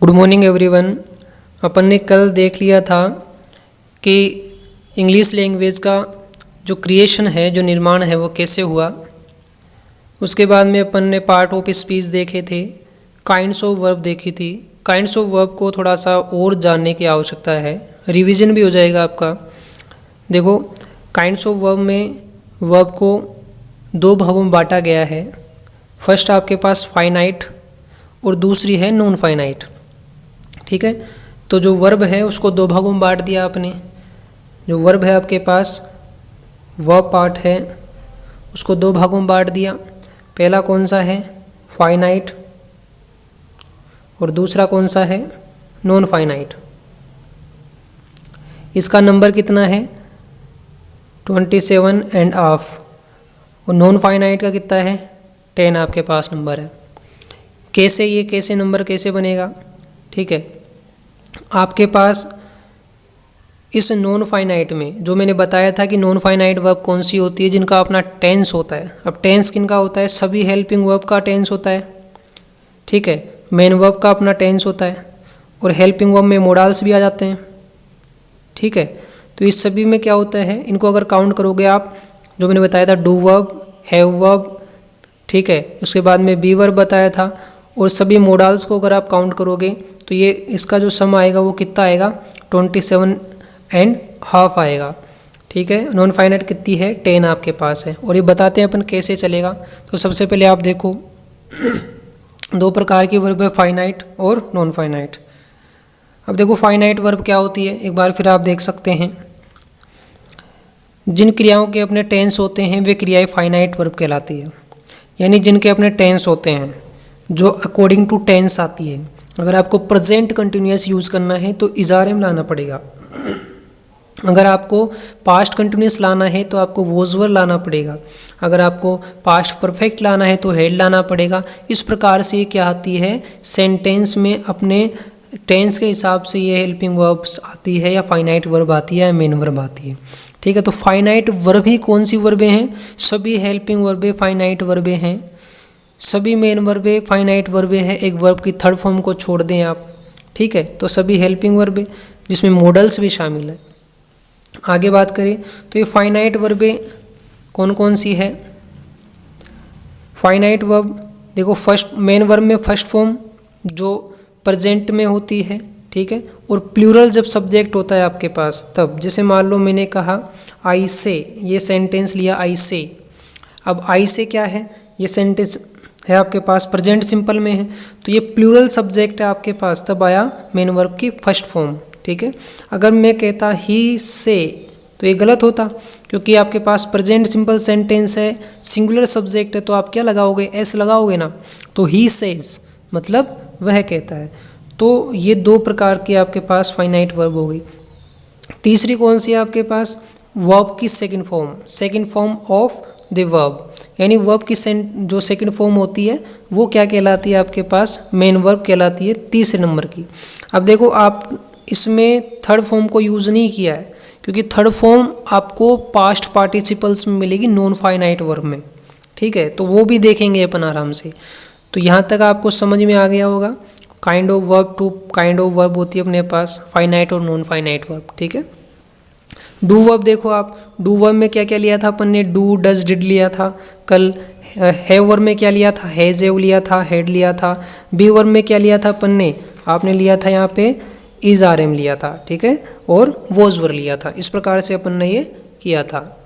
Good morning everyone. अपन ने कल देख लिया था कि इंग्लिश लैंग्वेज का जो क्रिएशन है, जो निर्माण है, वो कैसे हुआ। उसके बाद में अपन ने पार्ट ऑफ स्पीच देखे थे, काइंड्स ऑफ वर्ब देखी थी। काइंड्स ऑफ वर्ब को थोड़ा सा और जानने की आवश्यकता है, रिवीजन भी हो जाएगा आपका। देखो, काइंड्स ऑफ वर्ब में वर्ब को दो भागों में बांटा गया है। फर्स्ट आपके पास फाइनाइट और दूसरी है नॉन फाइनाइट। ठीक है, तो जो वर्ब है उसको दो भागों में बांट दिया आपने। जो वर्ब है आपके पास, वर्ब पार्ट है, उसको दो भागों में बांट दिया। पहला कौन सा है? फाइनाइट, और दूसरा कौन सा है? Non finite. इसका नंबर कितना है? 27.5। और नॉन फाइनाइट का कितना है? 10 आपके पास नंबर है। कैसे नंबर कैसे बनेगा? ठीक है, आपके पास इस नॉन फाइनाइट में जो मैंने बताया था कि नॉन फाइनाइट वर्ब कौन सी होती है, जिनका अपना टेंस होता है। अब टेंस किनका होता है? सभी हेल्पिंग वर्ब का टेंस होता है। ठीक है, मेन वर्ब का अपना टेंस होता है, और हेल्पिंग वर्ब में मोडाल्स भी आ जाते हैं। ठीक है, तो इस सभी में क्या होता है, इनको अगर काउंट करोगे आप, जो मैंने बताया था डू वर्ब, हैव वर्ब, ठीक है, उसके बाद में बी वर्ब बताया था, और सभी मोडाल्स को अगर आप काउंट करोगे तो ये इसका जो सम आएगा वो कितना आएगा? 27.5 आएगा। ठीक है, नॉन फाइनाइट कितनी है? 10 आपके पास है। और ये बताते हैं अपन कैसे चलेगा। तो सबसे पहले आप देखो, दो प्रकार की वर्ब है, फाइनाइट और नॉन फाइनाइट। अब देखो फाइनाइट वर्ब क्या होती है, एक बार फिर आप देख सकते हैं। जिन क्रियाओं के अपने टेंस होते हैं वे क्रियाएं फाइनाइट वर्ब कहलाती है। यानी जिनके अपने टेंस होते हैं, जो अकॉर्डिंग टू टेंस आती है। अगर आपको प्रेजेंट कंटिन्यूअस यूज़ करना है तो इजारे में लाना पड़ेगा। अगर आपको पास्ट कंटिन्यूअस लाना है तो आपको वॉज वर लाना पड़ेगा। अगर आपको पास्ट परफेक्ट लाना है तो हैड लाना पड़ेगा। इस प्रकार से क्या आती है, सेंटेंस में अपने टेंस के हिसाब से ये हेल्पिंग वर्ब्स आती है, या फाइनाइट वर्ब आती है, या मेन वर्ब आती है। ठीक है, तो फाइनाइट वर्ब ही कौन सी वर्बें हैं? सभी हेल्पिंग वर्बें फाइनाइट वर्बें हैं, सभी मेन वर्बें फाइनाइट वर्बें हैं। एक वर्ब की थर्ड फॉर्म को छोड़ दें आप। ठीक है, तो सभी हेल्पिंग वर्बें, जिसमें मॉडल्स भी शामिल है। आगे बात करें तो ये फाइनाइट वर्बें कौन कौन सी है? फाइनाइट वर्ब देखो, फर्स्ट मेन वर्ब में फर्स्ट फॉर्म जो प्रेजेंट में होती है। ठीक है, और प्लूरल जब सब्जेक्ट होता है आपके पास तब, जैसे मान लो मैंने कहा आई से, ये सेंटेंस लिया आई से। अब आई से क्या है? ये सेंटेंस है आपके पास प्रेजेंट सिंपल में है, तो ये प्लूरल सब्जेक्ट है आपके पास, तब आया मेन वर्ब की फर्स्ट फॉर्म। ठीक है, अगर मैं कहता ही से तो ये गलत होता, क्योंकि आपके पास प्रेजेंट सिंपल सेंटेंस है, सिंगुलर सब्जेक्ट है, तो आप क्या लगाओगे? एस लगाओगे ना। तो ही सेज मतलब वह कहता है। तो ये दो प्रकार की आपके पास फाइनाइट वर्ब हो गई। तीसरी कौन सी है आपके पास? वर्ब की second form of the verb. यानी वर्ब की जो सेकंड फॉर्म होती है वो क्या कहलाती है आपके पास? मेन वर्ब कहलाती है, तीसरे नंबर की। अब देखो, आप इसमें थर्ड फॉर्म को यूज़ नहीं किया है, क्योंकि थर्ड फॉर्म आपको पास्ट पार्टिसिपल्स में मिलेगी नॉन फाइनाइट वर्ब में। ठीक है, तो वो भी देखेंगे अपन आराम से। तो यहाँ तक आपको समझ में आ गया होगा। Kind of verb, two kind of verb होती है अपने पास, फाइनाइट और नॉन फाइनाइट वर्ब। ठीक है, डू वर्ब देखो आप, डू वर्ब में क्या क्या लिया था अपन ने? डू, डज, डिड लिया था कल। हैव वर्ब में क्या लिया था? हैज, हैव लिया था, हैड लिया था। बी वर्ब में क्या लिया था अपन ने? आपने लिया था यहाँ पे इज, आर, एम लिया था। ठीक है, और वॉज वर लिया था। इस प्रकार से अपन ने ये किया था।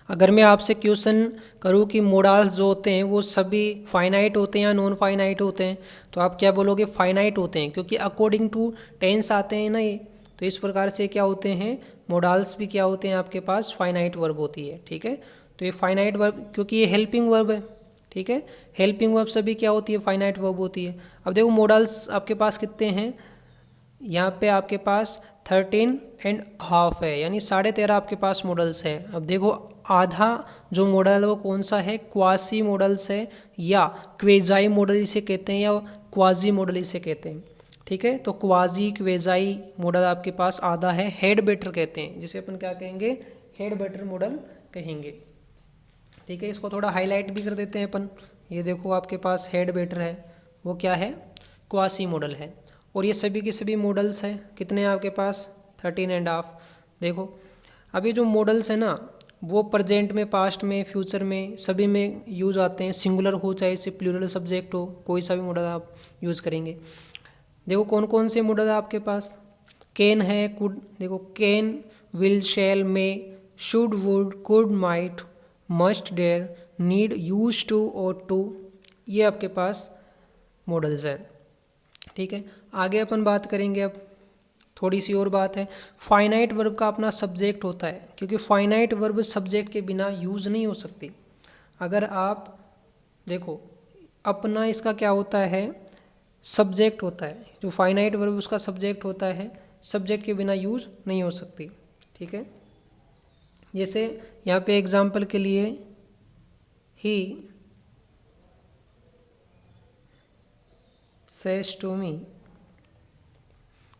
अगर मैं आपसे क्वेश्चन करूँ कि मोडाल्स जो होते हैं वो सभी फाइनाइट होते हैं या नॉन फाइनाइट होते हैं, तो आप क्या बोलोगे? फाइनाइट होते हैं, क्योंकि अकॉर्डिंग टू टेंस आते हैं ना ये। तो इस प्रकार से क्या होते हैं, मोडाल्स भी क्या होते हैं आपके पास? फाइनाइट वर्ब होती है। ठीक है, तो ये फाइनाइट वर्ब, क्योंकि ये हेल्पिंग वर्ब है। ठीक है, हेल्पिंग वर्ब सभी क्या होती है? फाइनाइट वर्ब होती है। अब देखो मोडाल्स आपके पास कितने हैं? यहाँ पे आपके पास 13.5 है, यानी 13.5 आपके पास मॉडल्स है। अब देखो, आधा जो मॉडल है वो कौन सा है? क्वासी मॉडल्स है, या क्वेजाई मॉडल इसे कहते हैं, या क्वाजी मॉडल इसे कहते हैं। ठीक है, तो क्वाजी, क्वेजाई मॉडल आपके पास आधा है। हेड बेटर कहते हैं, जिसे अपन क्या कहेंगे? हेड बेटर मॉडल कहेंगे। ठीक है, इसको थोड़ा हाईलाइट भी कर देते हैं अपन। ये देखो आपके पास हेड बेटर है, वो क्या है? क्वासी मॉडल है। और ये सभी के सभी मॉडल्स हैं, कितने हैं आपके पास, 13.5। देखो अब ये जो मॉडल्स हैं ना वो प्रेजेंट में, पास्ट में, फ्यूचर में सभी में यूज आते हैं, सिंगुलर हो चाहे से प्लूरल सब्जेक्ट हो, कोई सा भी मॉडल आप यूज़ करेंगे। देखो कौन कौन से मॉडल है आपके पास, कैन है, कुड, देखो can, will, shall, may, should, would, could, might, must, dare, need, use to, और टू, ये आपके पास मॉडल्स हैं। ठीक है, आगे अपन बात करेंगे। अब थोड़ी सी और बात है, फाइनाइट वर्ब का अपना सब्जेक्ट होता है, क्योंकि फाइनाइट वर्ब सब्जेक्ट के बिना यूज़ नहीं हो सकती। अगर आप देखो अपना इसका क्या होता है, सब्जेक्ट होता है, जो फाइनाइट वर्ब उसका सब्जेक्ट होता है, सब्जेक्ट के बिना यूज़ नहीं हो सकती। ठीक है, जैसे यहाँ पे एग्जाम्पल के लिए ही सेज टू मी,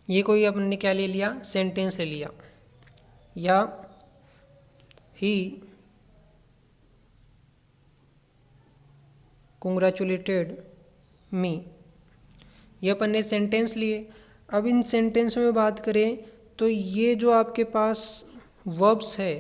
ये कोई अपने क्या ले लिया, सेंटेंस ले लिया, या ही कॉन्ग्रेचुलेटेड मी, ये अपन ने सेंटेंस लिए। अब इन सेंटेंस में बात करें तो ये जो आपके पास वर्ब्स है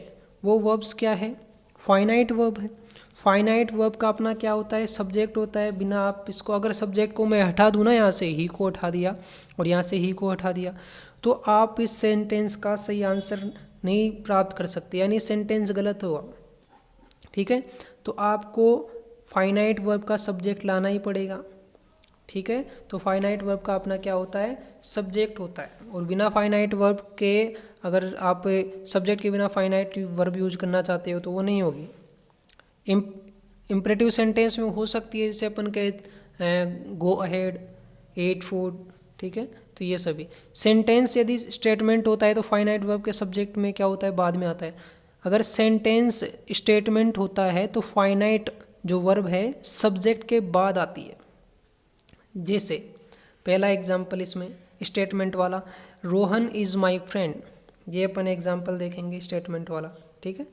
वो वर्ब्स क्या है, फाइनाइट वर्ब है। फाइनाइट वर्ब का अपना क्या होता है, सब्जेक्ट होता है। बिना आप इसको, अगर सब्जेक्ट को मैं हटा दूँ ना, यहाँ से ही को हटा दिया और यहाँ से ही को हटा दिया, तो आप इस सेंटेंस का सही आंसर नहीं प्राप्त कर सकते, यानी सेंटेंस गलत होगा। ठीक है, तो आपको फाइनाइट वर्ब का सब्जेक्ट लाना ही पड़ेगा। ठीक है, तो फाइनाइट वर्ब का अपना क्या होता है, सब्जेक्ट होता है। और बिना फाइनाइट वर्ब के, अगर आप सब्जेक्ट के बिना फाइनाइट वर्ब यूज करना चाहते हो तो वो नहीं होगी। इम्परेटिव सेंटेंस में हो सकती है, जैसे अपन कहे गो अहेड, ईट फूड। ठीक है, तो ये सभी सेंटेंस यदि स्टेटमेंट होता है तो फाइनाइट वर्ब के सब्जेक्ट में क्या होता है, बाद में आता है। अगर सेंटेंस स्टेटमेंट होता है तो फाइनाइट जो वर्ब है सब्जेक्ट के बाद आती है। जैसे पहला एग्जाम्पल इसमें स्टेटमेंट वाला, रोहन इज़ माई फ्रेंड, ये अपन एग्जाम्पल देखेंगे स्टेटमेंट वाला। ठीक है,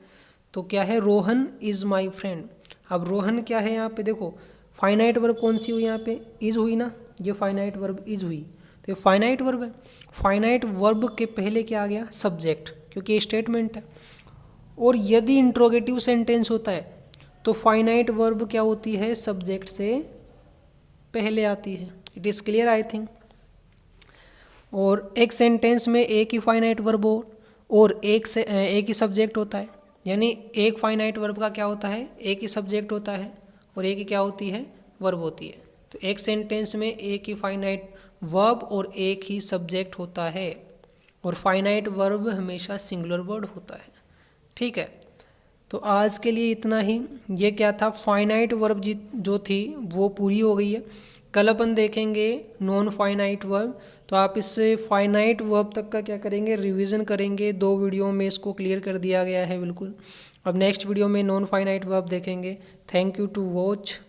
तो क्या है, रोहन इज़ माई फ्रेंड। अब रोहन क्या है यहाँ पे, देखो फाइनाइट वर्ब कौन सी हुई, यहाँ पे इज़ हुई ना, ये फाइनाइट वर्ब इज़ हुई, तो ये फाइनाइट वर्ब है। फाइनाइट वर्ब के पहले क्या आ गया, सब्जेक्ट, क्योंकि ये स्टेटमेंट है। और यदि इंट्रोगेटिव सेंटेंस होता है तो फाइनाइट वर्ब क्या होती है, सब्जेक्ट से पहले आती है। It is clear I think. और एक सेंटेंस में एक ही फाइनाइट वर्ब हो और एक ही सब्जेक्ट होता है, यानी एक फाइनाइट वर्ब का क्या होता है, एक ही सब्जेक्ट होता है और एक ही क्या होती है, वर्ब होती है। तो एक सेंटेंस में एक ही फाइनाइट वर्ब और एक ही सब्जेक्ट होता है, और फाइनाइट वर्ब हमेशा सिंगुलर वर्ड होता है। ठीक है, तो आज के लिए इतना ही। ये क्या था, फाइनाइट वर्ब जो थी वो पूरी हो गई है। कल अपन देखेंगे नॉन फाइनाइट वर्ब, तो आप इससे फाइनाइट वर्ब तक का क्या करेंगे, रिवीजन करेंगे। 2 वीडियो में इसको क्लियर कर दिया गया है बिल्कुल। अब नेक्स्ट वीडियो में नॉन फाइनाइट वर्ब देखेंगे। Thank you to watch.